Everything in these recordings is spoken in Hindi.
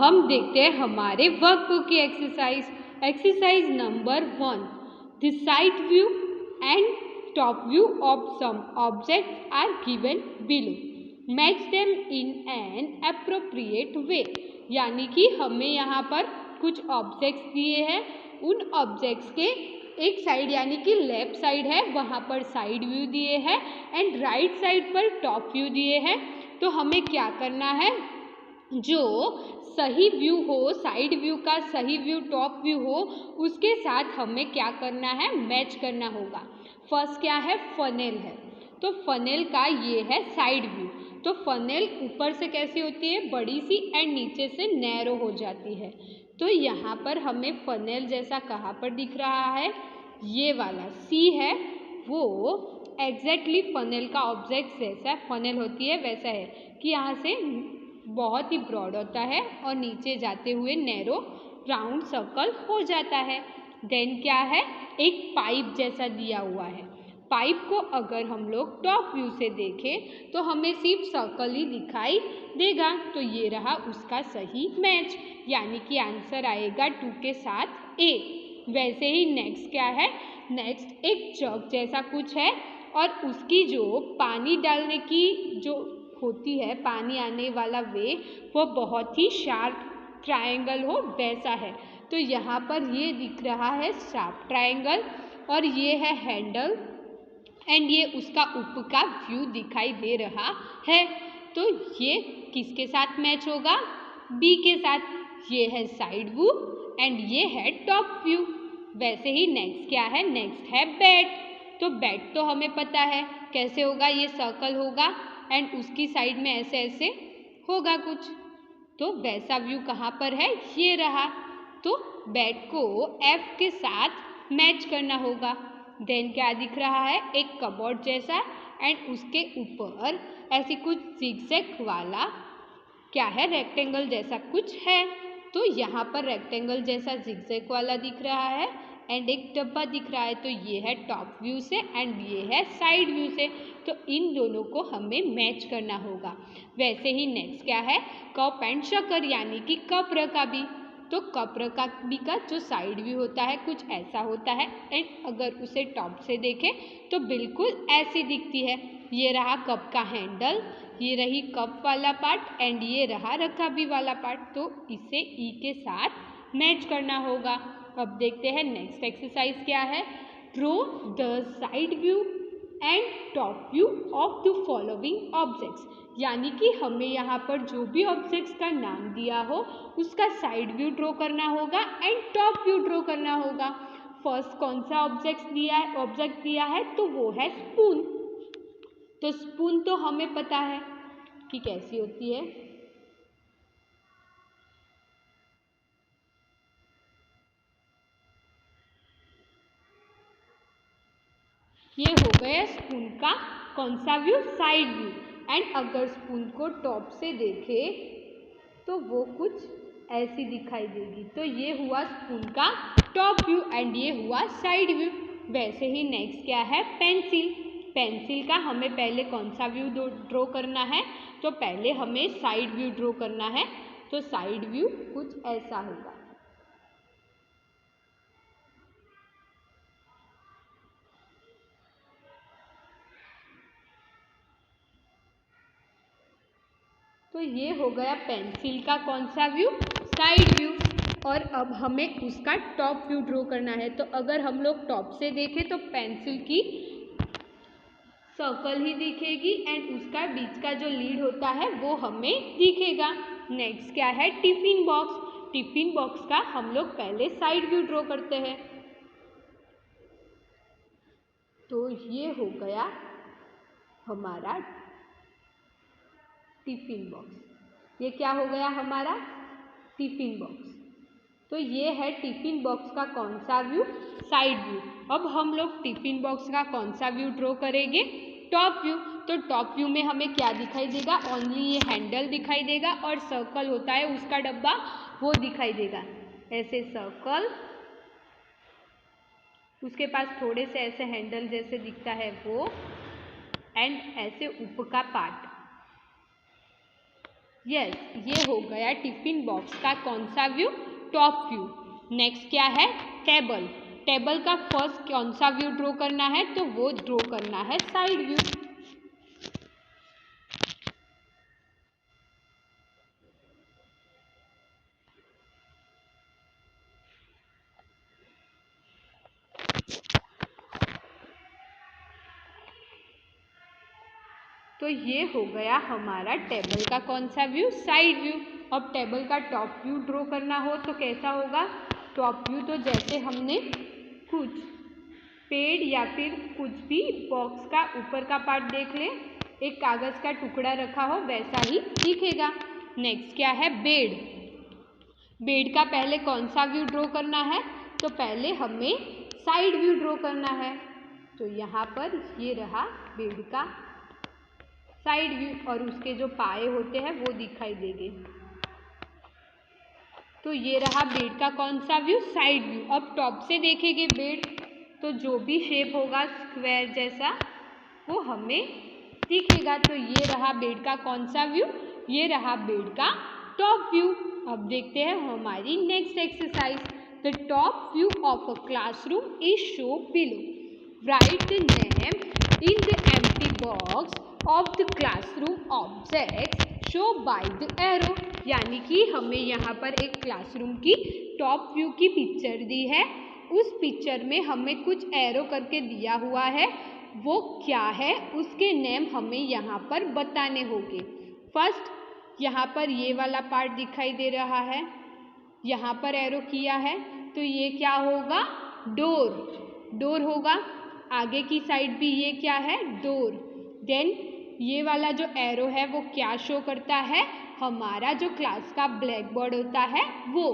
हम देखते हैं हमारे वर्कबुक की exercise number 1। The side view and top view of some objects are given below, match them in an appropriate way. यानी कि हमें यहाँ पर कुछ ऑब्जेक्ट्स दिए हैं, उन ऑब्जेक्ट्स के एक साइड यानी कि लेफ्ट साइड है वहाँ पर साइड व्यू दिए हैं एंड राइट साइड पर टॉप व्यू दिए हैं। तो हमें क्या करना है, जो सही व्यू हो, साइड व्यू का सही व्यू टॉप व्यू हो, उसके साथ हमें क्या करना है, मैच करना होगा। फर्स्ट क्या है, फनेल है। तो फनेल का ये है साइड व्यू। तो फनेल ऊपर से कैसी होती है, बड़ी सी एंड नीचे से नैरो हो जाती है। तो यहाँ पर हमें फनेल जैसा कहाँ पर दिख रहा है, ये वाला सी है, वो एग्जैक्टली फनेल का ऑब्जेक्ट जैसा फनेल होती है वैसा है कि यहाँ से बहुत ही ब्रॉड होता है और नीचे जाते हुए नैरो राउंड सर्कल हो जाता है। देन क्या है, एक पाइप जैसा दिया हुआ है। पाइप को अगर हम लोग टॉप व्यू से देखें तो हमें सिर्फ सर्कल ही दिखाई देगा। तो ये रहा उसका सही मैच, यानी कि आंसर आएगा 2 के साथ ए। वैसे ही नेक्स्ट क्या है, नेक्स्ट एक जग जैसा कुछ है और उसकी जो पानी डालने की जो होती है, पानी आने वाला वे, वो बहुत ही शार्प ट्रायंगल हो वैसा है। तो यहाँ पर ये दिख रहा है शार्प ट्रायंगल और ये है हैंडल एंड ये उसका ऊपर का व्यू दिखाई दे रहा है। तो ये किसके साथ मैच होगा, बी के साथ। ये है साइड व्यू एंड ये है टॉप व्यू। वैसे ही नेक्स्ट क्या है, नेक्स्ट है बैट। तो बैट तो हमें पता है कैसे होगा, ये सर्कल होगा एंड उसकी साइड में ऐसे ऐसे होगा कुछ। तो वैसा व्यू कहाँ पर है, ये रहा। तो बैट को एफ के साथ मैच करना होगा। देन क्या दिख रहा है, एक कबोर्ड जैसा एंड उसके ऊपर ऐसी कुछ जिगजैग वाला क्या है, रेक्टेंगल जैसा कुछ है। तो यहाँ पर रेक्टेंगल जैसा जिगजैग वाला दिख रहा है एंड एक डब्बा दिख रहा है। तो ये है टॉप व्यू से एंड ये है साइड व्यू से। तो इन दोनों को हमें मैच करना होगा। वैसे ही नेक्स्ट क्या है, कप एंड शक्कर, यानी कि कप रकाबी। तो कप रकाबी का जो साइड व्यू होता है कुछ ऐसा होता है एंड अगर उसे टॉप से देखें तो बिल्कुल ऐसी दिखती है। ये रहा कप का हैंडल, ये रही कप वाला पार्ट एंड ये रहा रकाबी वाला पार्ट। तो इसे ई के साथ मैच करना होगा। अब देखते हैं नेक्स्ट एक्सरसाइज क्या है, draw the side view and top view of the following objects. यानी कि हमें यहाँ पर जो भी ऑब्जेक्ट्स का नाम दिया हो उसका साइड व्यू ड्रॉ करना होगा एंड टॉप व्यू ड्रॉ करना होगा। फर्स्ट कौन सा ऑब्जेक्ट दिया है, तो वो है स्पून। तो स्पून तो हमें पता है कि कैसी होती है, ये हो गया स्पून का कौन सा व्यू, साइड व्यू। एंड अगर स्पून को टॉप से देखे तो वो कुछ ऐसी दिखाई देगी। तो ये हुआ स्पून का टॉप व्यू एंड ये हुआ साइड व्यू। वैसे ही नेक्स्ट क्या है, पेंसिल। पेंसिल का हमें पहले कौन सा व्यू ड्रॉ करना है, तो पहले हमें साइड व्यू ड्रॉ करना है। तो साइड व्यू कुछ ऐसा होगा। तो ये हो गया पेंसिल का कौन सा व्यू, साइड व्यू। और अब हमें उसका टॉप व्यू ड्रॉ करना है। तो अगर हम लोग टॉप से देखें तो पेंसिल की सर्कल ही दिखेगी एंड उसका बीच का जो लीड होता है वो हमें दिखेगा। नेक्स्ट क्या है, टिफिन बॉक्स। टिफिन बॉक्स का हम लोग पहले साइड व्यू ड्रॉ करते हैं। तो ये हो गया हमारा टिफिन बॉक्स। ये क्या हो गया हमारा, टिफिन बॉक्स। तो ये है टिफिन बॉक्स का कौन सा व्यू, साइड व्यू। अब हम लोग टिफिन बॉक्स का कौन सा व्यू ड्रॉ करेंगे, टॉप व्यू। तो टॉप व्यू में हमें क्या दिखाई देगा, ओनली ये हैंडल दिखाई देगा और सर्कल होता है उसका डब्बा, वो दिखाई देगा। ऐसे सर्कल, उसके पास थोड़े से ऐसे हैंडल जैसे दिखता है वो, एंड ऐसे ऊपर का पार्ट। यस, ये हो गया टिफिन बॉक्स का कौन सा व्यू? Top view. नेक्स्ट क्या है? टेबल। टेबल का फर्स्ट कौन सा व्यू ड्रॉ करना है? तो वो ड्रॉ करना है साइड व्यू। तो ये हो गया हमारा टेबल का कौन सा व्यू? Side view. अब टेबल का टॉप व्यू ड्रॉ करना हो तो कैसा होगा? टॉप व्यू तो जैसे हमने कुछ पेड़ या फिर कुछ भी बॉक्स का ऊपर का पार्ट देख ले, एक कागज का टुकड़ा रखा हो वैसा ही दिखेगा। नेक्स्ट क्या है? बेड। बेड का पहले कौन सा व्यू ड्रॉ करना है? तो पहले हमें साइड व्यू ड्रॉ करना है। तो यहाँ पर ये रहा बेड का साइड व्यू और उसके जो पाए होते हैं वो दिखाई देंगे। तो ये रहा बेड का कौन सा व्यू? Side view. अब टॉप से देखेंगे बेड तो जो भी शेप होगा स्क्वायर जैसा वो हमें दिखेगा। तो ये रहा बेड का कौन सा व्यू? ये रहा बेड का टॉप व्यू। अब देखते हैं हमारी next exercise. The top view of a classroom is show below. Right the name in the empty box of the classroom object show by the arrow. यानी कि हमें यहाँ पर एक क्लासरूम की टॉप व्यू की पिक्चर दी है। उस पिक्चर में हमें कुछ एरो करके दिया हुआ है, वो क्या है उसके नेम हमें यहाँ पर बताने होंगे। फर्स्ट यहाँ पर ये वाला पार्ट दिखाई दे रहा है, यहाँ पर एरो किया है तो ये क्या होगा? डोर। डोर होगा। आगे की साइड भी ये क्या है? डोर। देन ये वाला जो एरो है वो क्या शो करता है? हमारा जो क्लास का ब्लैक बोर्ड होता है वो।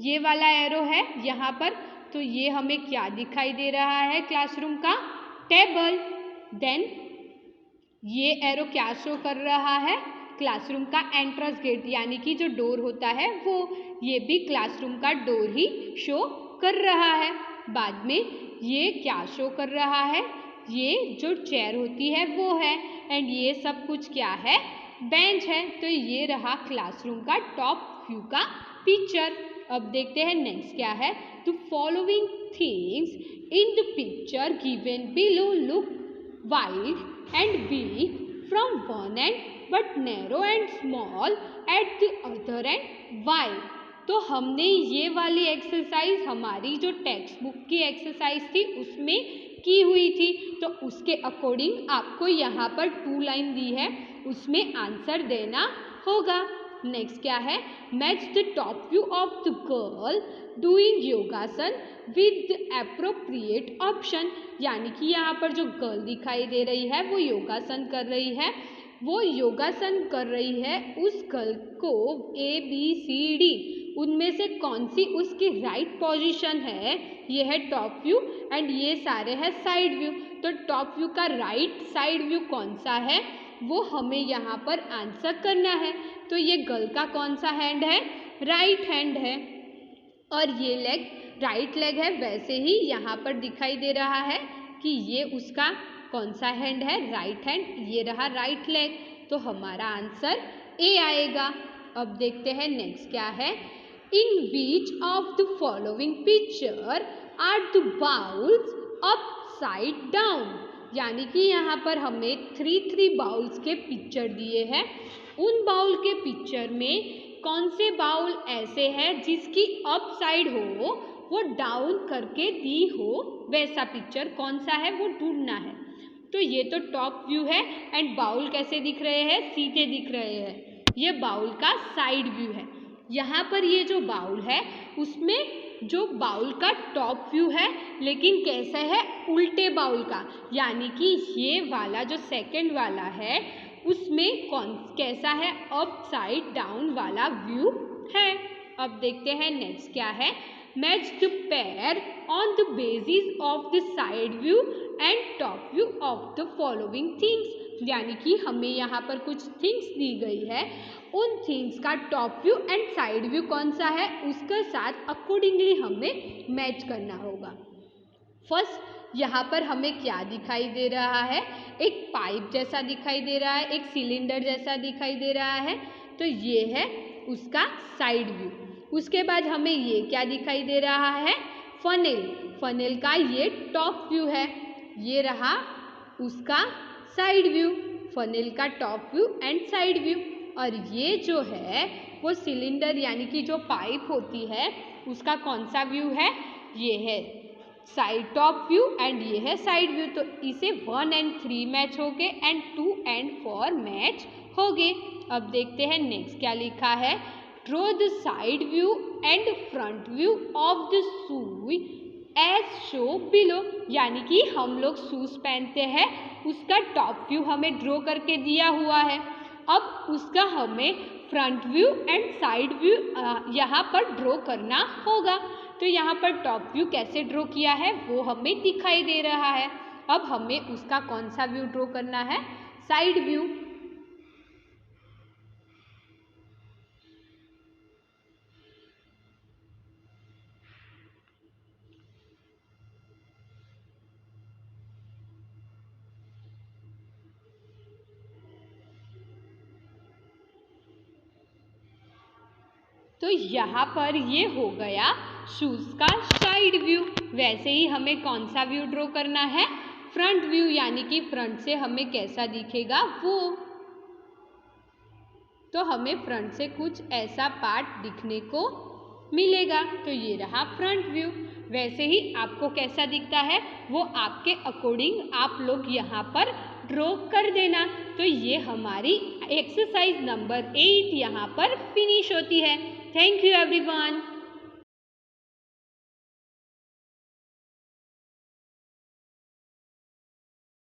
ये वाला एरो है यहाँ पर तो ये हमें क्या दिखाई दे रहा है? क्लासरूम का टेबल। देन ये एरो क्या शो कर रहा है? क्लासरूम का एंट्रेंस गेट यानी कि जो डोर होता है वो। ये भी क्लासरूम का डोर ही शो कर रहा है। बाद में ये क्या शो कर रहा है? ये जो चेयर होती है वो है एंड ये सब कुछ क्या है? बेंच है। तो ये रहा क्लासरूम का टॉप व्यू का पिक्चर। अब देखते हैं नेक्स्ट क्या है। The following things in the picture given below look wide and big from one end but narrow and small at the other end wide। तो हमने ये वाली एक्सरसाइज हमारी जो टेक्स्ट बुक की एक्सरसाइज थी उसमें की हुई थी। तो उसके अकॉर्डिंग आपको यहाँ पर 2 लाइन दी है, उसमें आंसर देना होगा। नेक्स्ट क्या है? Match the top view of the girl doing योगासन विद एप्रोप्रिएट ऑप्शन। यानी कि यहाँ पर जो गर्ल दिखाई दे रही है वो योगासन कर रही है। वो योगासन कर रही है उस गर्ल को ABCD उनमें से कौन सी उसकी राइट पोजीशन है? ये है टॉप व्यू एंड ये सारे हैं साइड व्यू। तो टॉप व्यू का राइट साइड व्यू कौन सा है वो हमें यहाँ पर आंसर करना है। तो ये गर्ल का कौन सा हैंड है? राइट हैंड है और ये लेग राइट लेग है। वैसे ही यहाँ पर दिखाई दे रहा है कि ये उसका कौन सा हैंड है? Right hand. ये रहा राइट लेग। तो हमारा आंसर ए आएगा। अब देखते हैं नेक्स्ट क्या है। In which of the following picture are the bowls upside down. यानी कि यहाँ पर हमें 3 बाउल्स के पिक्चर दिए हैं। उन बाउल के पिक्चर में कौन से बाउल ऐसे हैं जिसकी अप साइड हो वो डाउन करके दी हो, वैसा पिक्चर कौन सा है वो ढूंढना है। तो ये तो टॉप व्यू है एंड बाउल कैसे दिख रहे हैं? सीधे दिख रहे हैं। ये बाउल का साइड व्यू है। यहाँ पर ये जो बाउल है उसमें जो बाउल का टॉप व्यू है लेकिन कैसा है? उल्टे बाउल का। यानी कि ये वाला जो सेकंड वाला है उसमें कौन कैसा है? अप साइड डाउन वाला व्यू है। अब देखते हैं नेक्स्ट क्या है। Match the pair on the basis of the side view and top view of the following things. यानी कि हमें यहाँ पर कुछ थिंग्स दी गई है, उन थिंग्स का top view and side view कौन सा है उसके साथ अकॉर्डिंगली हमें मैच करना होगा। फर्स्ट यहाँ पर हमें क्या दिखाई दे रहा है? एक पाइप जैसा दिखाई दे रहा है, एक सिलेंडर जैसा दिखाई दे रहा है। तो ये है उसका साइड व्यू। उसके बाद हमें ये क्या दिखाई दे रहा है, फनेल। फनेल का ये टॉप व्यू है, ये रहा उसका साइड व्यू, फनेल का top view and side view. और ये जो है वो सिलेंडर यानी कि जो पाइप होती है उसका कौन सा व्यू है, ये है साइड टॉप व्यू एंड ये है साइड व्यू। तो इसे 1 and 3 मैच हो गए एंड 2 and 4 मैच हो गए। अब देखते हैं नेक्स्ट क्या लिखा है, draw the side view and front view of the shoe as show below. यानी कि हम लोग शूज पहनते हैं, उसका टॉप व्यू हमें ड्रॉ करके दिया हुआ है। अब उसका हमें front view and side view यहाँ पर ड्रॉ करना होगा। तो यहाँ पर टॉप व्यू कैसे ड्रॉ किया है वो हमें दिखाई दे रहा है। अब हमें उसका कौन सा व्यू ड्रॉ करना है, साइड व्यू। तो यहाँ पर ये हो गया शूज का साइड व्यू। वैसे ही हमें कौन सा व्यू ड्रॉ करना है, फ्रंट व्यू, यानी कि फ्रंट से हमें कैसा दिखेगा वो। तो हमें फ्रंट से कुछ ऐसा पार्ट दिखने को मिलेगा। तो ये रहा फ्रंट व्यू। वैसे ही आपको कैसा दिखता है वो आपके अकॉर्डिंग आप लोग यहाँ पर ड्रॉ कर देना। तो ये हमारी एक्सरसाइज नंबर 8 यहाँ पर फिनिश होती है। Thank you everyone.